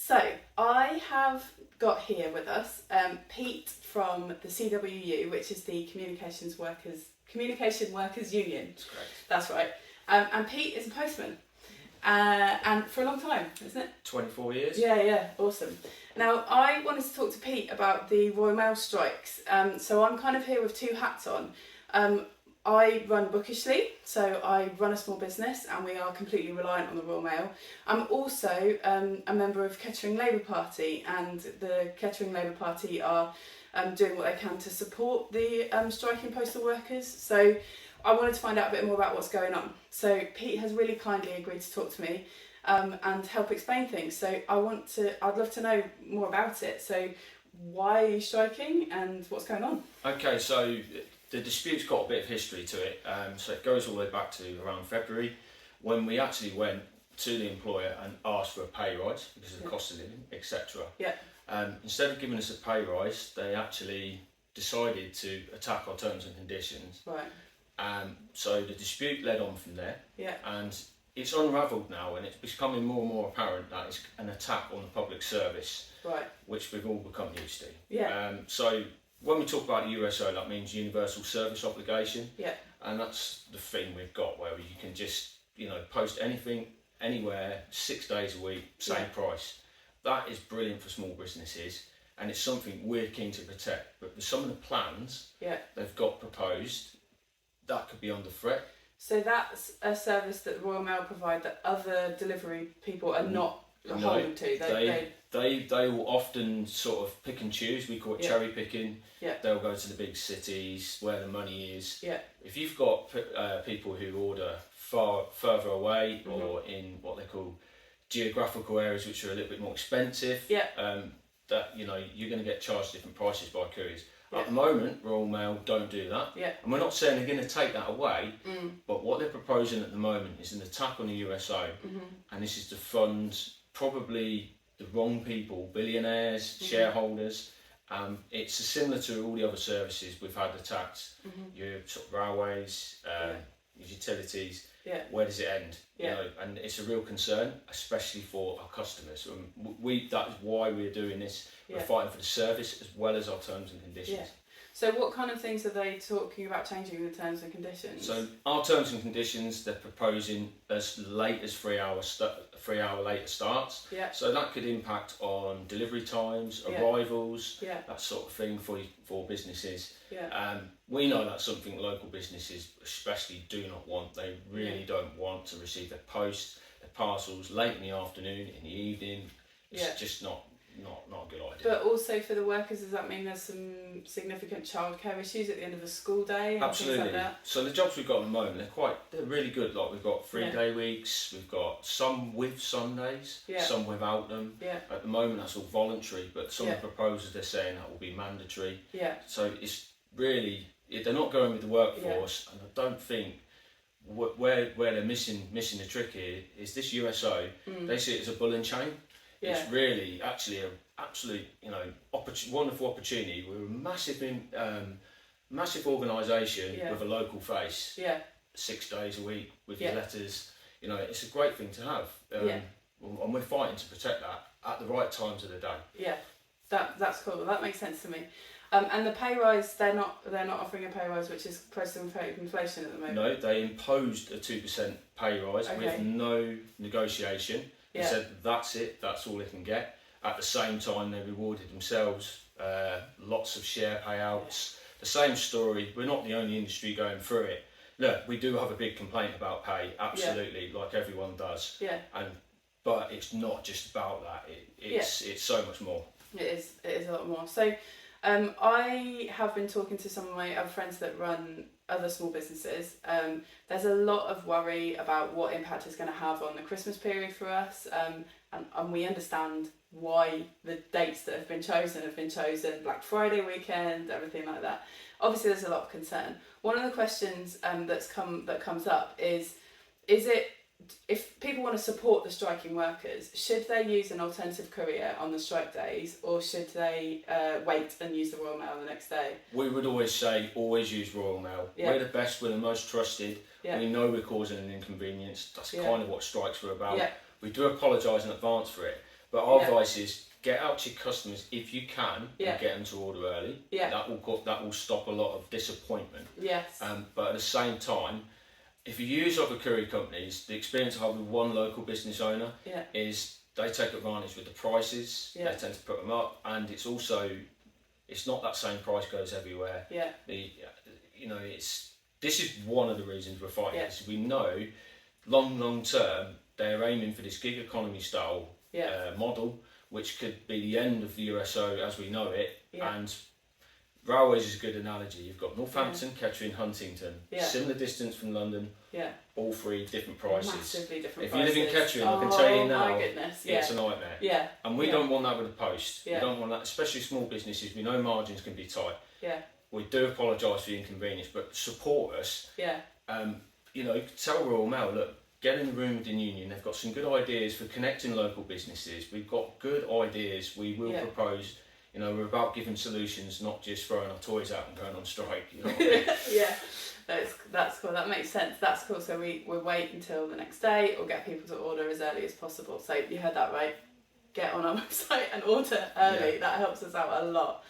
So I have got here with us Pete from the CWU, which is the Communication Workers Union. That's correct. That's right. And Pete is a postman, and for a long time, isn't it? 24 years. Yeah, awesome. Now I wanted to talk to Pete about the Royal Mail strikes. So I'm kind of here with two hats on. I run Bookishly, so I run a small business and we are completely reliant on the Royal Mail. I'm also a member of Kettering Labour Party, and the Kettering Labour Party are doing what they can to support the striking postal workers. So I wanted to find out a bit more about what's going on. So Pete has really kindly agreed to talk to me and help explain things. So I'd love to know more about it. So why are you striking and what's going on? Okay, so the dispute's got a bit of history to it. So it goes all the way back to around February, when we actually went to the employer and asked for a pay rise because of the cost of living, etc. Yeah. Instead of giving us a pay rise, they actually decided to attack our terms and conditions. Right. So the dispute led on from there. Yeah. And it's unravelled now, and it's becoming more and more apparent that it's an attack on the public service, Right. which we've all become used to. Yeah. So when we talk about the USO, that means Universal Service Obligation. Yeah. And that's the thing we've got, where you can just, post anything, anywhere, 6 days a week, same price. That is brilliant for small businesses, and it's something we're keen to protect. But with some of the plans they've got proposed, that could be under threat. So that's a service that the Royal Mail provide that other delivery people are not holding to. They will often sort of pick and choose. We call it cherry picking. Yeah. They'll go to the big cities where the money is. Yeah. If you've got people who order further away or in what they call geographical areas which are a little bit more expensive, that you're going to get charged different prices by couriers. At the moment, Royal Mail don't do that. Yeah. And we're not saying they're going to take that away, but what they're proposing at the moment is an attack on the USO, and this is to fund probably the wrong people, billionaires, shareholders. It's similar to all the other services we've had attacked, your sort of railways, your utilities. Yeah. Where does it end? Yeah. And it's a real concern, especially for our customers. That is why we're doing this. We're fighting for the service as well as our terms and conditions. Yeah. So what kind of things are they talking about changing the terms and conditions? So our terms and conditions, they're proposing as late as 3 hour later starts. Yeah. So that could impact on delivery times, arrivals, that sort of thing for businesses. Yeah. We know that's something local businesses especially do not want. They really don't want to receive their post, their parcels late in the afternoon, in the evening. It's just not a good idea. But also for the workers, does that mean there's some significant childcare issues at the end of the school day? And Absolutely. Things like that? So the jobs we've got at the moment, they're really good. Like we've got 3-day weeks, we've got some with Sundays, some without them. Yeah. At the moment that's all voluntary, but some of the proposals they're saying that will be mandatory. Yeah. So it's really, they're not going with the workforce, and I don't think where they're missing the trick here is this USO. They see it as a bull and chain. It's really actually an absolute, wonderful opportunity. We're a massive organisation with a local face. Yeah. 6 days a week with your letters. It's a great thing to have. And we're fighting to protect that at the right times of the day. Yeah, that's cool. That makes sense to me. And the pay rise, they're not offering a pay rise which is close to inflation at the moment. No, they imposed a 2% pay rise with no negotiation. They said that's it, that's all they can get. At the same time, they rewarded themselves, lots of share payouts. The same story, we're not the only industry going through it. Look, we do have a big complaint about pay, absolutely, like everyone does. Yeah. But it's not just about that, it's so much more. It is a lot more. So I have been talking to some of my other friends that run other small businesses. There's a lot of worry about what impact it's going to have on the Christmas period for us, and we understand why the dates that have been chosen, Black Friday weekend, everything like that. Obviously there's a lot of concern. One of the questions that comes up is it, if people want to support the striking workers, should they use an alternative courier on the strike days, or should they wait and use the Royal Mail the next day? We would always say, always use Royal Mail. Yeah. We're the best, we're the most trusted. Yeah. We know we're causing an inconvenience. That's kind of what strikes were about. Yeah. We do apologise in advance for it, But our advice is get out to your customers if you can and get them to order early. Yeah. That will stop a lot of disappointment. Yes. But at the same time, if you use other courier companies, the experience I have with one local business owner is they take advantage with the prices. They tend to put them up, and it's not that same price goes everywhere. Yeah. This is one of the reasons we're fighting. Because we know long term they're aiming for this gig economy style model, which could be the end of the USO as we know it. And railways is a good analogy. You've got Northampton, Kettering, Huntington, similar distance from London. All three different prices. Massively different if prices. you live in Kettering, I can tell you now, my goodness, it's a nightmare. Yeah. And we don't want that with the post. Yeah. We don't want that, especially small businesses. We know margins can be tight. Yeah. We do apologise for the inconvenience, but support us. Yeah. Tell Royal Mail, look, get in the room with the union. They've got some good ideas for connecting local businesses. We've got good ideas. We will propose. We're about giving solutions, not just throwing our toys out and going on strike. You know what I mean? Yeah. That's cool. That makes sense. That's cool. So we wait until the next day or get people to order as early as possible. So you heard that right. Get on our website and order early. That helps us out a lot.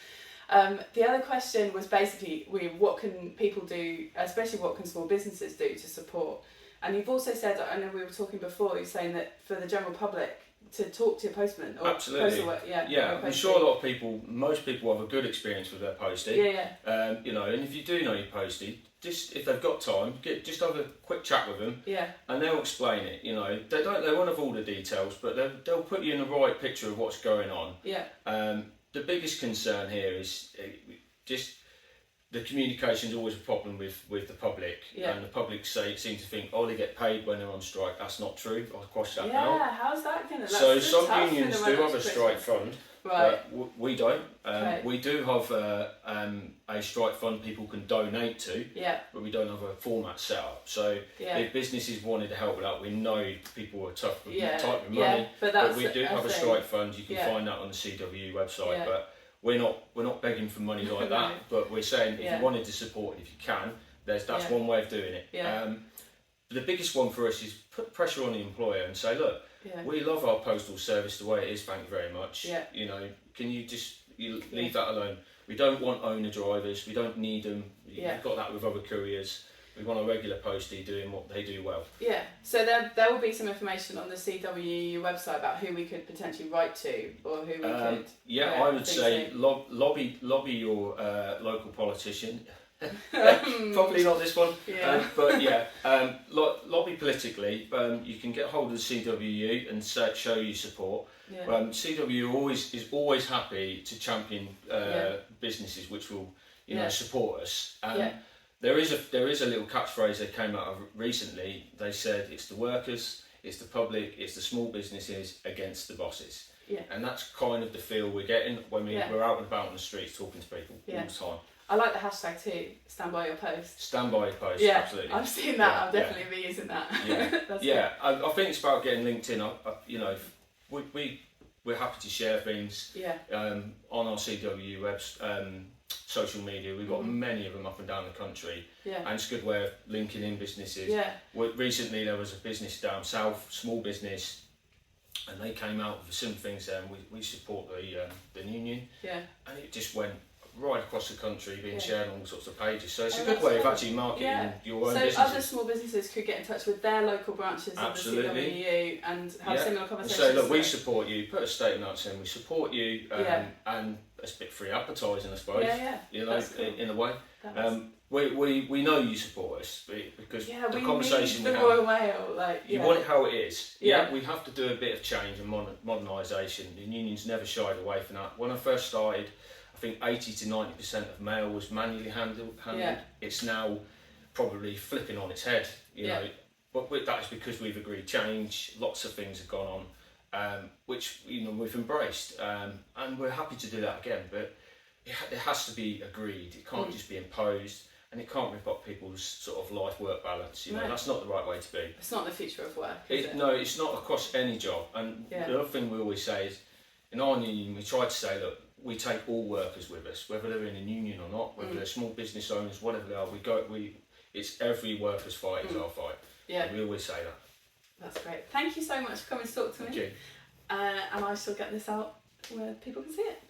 The other question was basically what can people do, especially what can small businesses do to support? And you've also said, I know we were talking before, you're saying that for the general public to talk to your postman. Or absolutely. I'm sure most people have a good experience with their postie. And if you do know your postie, just if they've got time, just have a quick chat with them. And they'll explain it. They won't have all the details, but they'll put you in the right picture of what's going on. The biggest concern here is just the communication is always a problem with the public, and the public seem to think, they get paid when they're on strike. That's not true. I'll cross that now. Yeah, how's that going to? So some unions do have a strike fund, right? But we don't. We do have a strike fund people can donate to, but we don't have a format set up. So if businesses wanted to help with that, we know people are tight with money, but we do have a strike fund. You can find that on the CW website, but we're not begging for money like that. But we're saying if you wanted to support it, if you can, that's one way of doing it. The biggest one for us is put pressure on the employer and say, look, we love our postal service the way it is, thank you very much. Can you just leave that alone? We don't want owner drivers, we don't need them. You've got that with other couriers. We want a regular postie doing what they do well. So there will be some information on the CWU website about who we could potentially write to, or who we could. I would say lobby your local politician. Probably not this one, but lobby politically. You can get hold of the CWU and show your support. CWU is always happy to champion businesses which will support us. There is a little catchphrase that came out of recently. They said it's the workers, it's the public, it's the small businesses against the bosses. And that's kind of the feel we're getting when we're out and about on the streets talking to people all the time. I like the hashtag too, stand by your post. Stand by your post, absolutely. I've seen that, I'll definitely be using that. I think it's about getting LinkedIn up. We're happy to share things on our CW social media. We've got many of them up and down the country, and it's a good way of linking in businesses. Recently there was a business down south, small business, and they came out with some things there, and we support the union, and it just went right across the country being shared on all sorts of pages. So it's a good way of actually marketing your own businesses. So other small businesses could get in touch with their local branches of the CWU and have similar conversations. So look, we support you, put a statement out saying we support you, and it's a bit free advertising, I suppose, in a way. We know you support us because the conversation we have, Royal Mail, you want it how it is. We have to do a bit of change and modernisation. The union's never shied away from that. When I first started, I think 80 to 90% of mail was manually handled. It's now probably flipping on its head, but that's because we've agreed change. Lots of things have gone on, which we've embraced, and we're happy to do that again. But it has to be agreed. It can't just be imposed, and it can't rip up people's sort of life-work balance. That's not the right way to be. It's not the future of work. No, it's not across any job. And the other thing we always say is, in our union, we try to say, look, we take all workers with us, whether they're in a union or not, whether they're small business owners, whatever they are. It's every worker's fight is our fight. We always say that. That's great. Thank you so much for coming to talk to me. Thank you. and I shall get this out where people can see it.